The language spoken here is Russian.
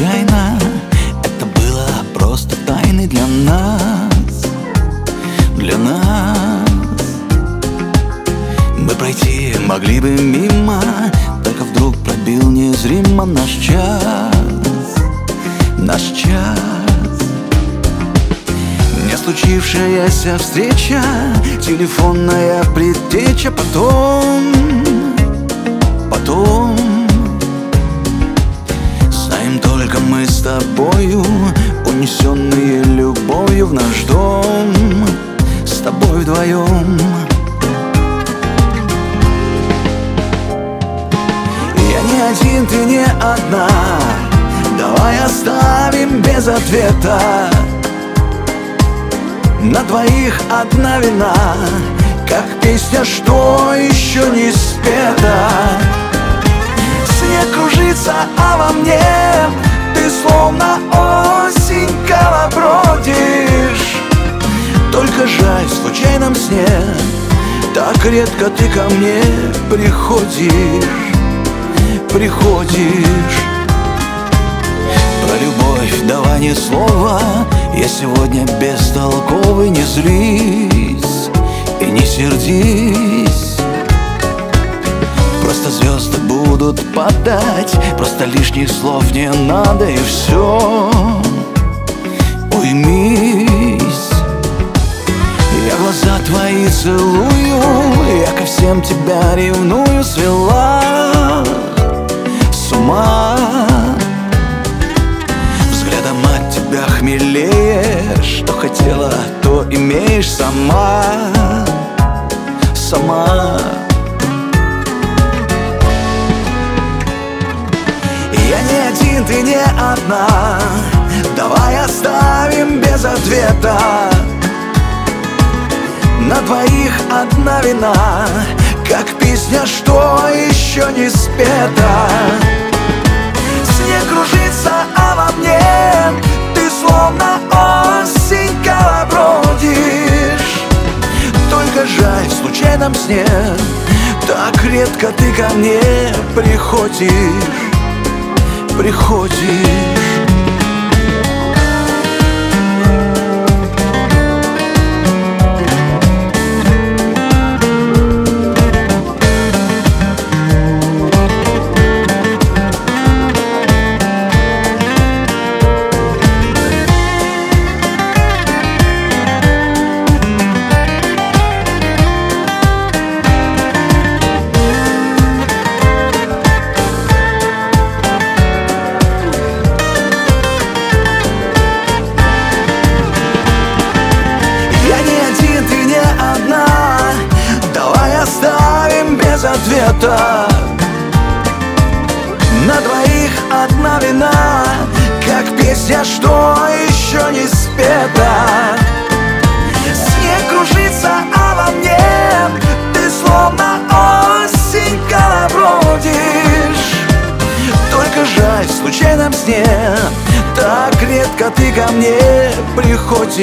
случайно, это было просто тайной для нас, для нас. Мы пройти могли бы мимо, только вдруг пробил незримо наш час, наш час. Не случившаяся встреча, телефонная предтеча, потом знаем только мы с тобою, унесенные любовью в наш дом, с тобой вдвоем. Я не один, ты не одна, давай оставим без ответа. На двоих одна вина, как песня, что еще не спета. Снег кружится, а во мне ты словно осень колобродишь. Только жаль, в случайном сне так редко ты ко мне приходишь. Про любовь давай ни слова, я сегодня бестолковый. Не злись и не сердись, просто звезды будут падать, просто лишних слов не надо, и все. Уймись. Я глаза твои целую, я ко всем тебя ревную, свела с ума. Взглядом от тебя хмелее, что хотела, то имеешь сама, сама. Я не один, ты не одна, давай оставим без ответа. На двоих одна вина, как песня, что еще не спета. Снег кружится, а во мне ты словно осень колобродишь. Только жаль, в случайном сне так редко ты ко мне приходишь. Ответа. На двоих одна вина, как песня, что еще не спета. Снег кружится, а во мне ты словно осень колобродишь. Только жаль, в случайном сне так редко ты ко мне приходишь.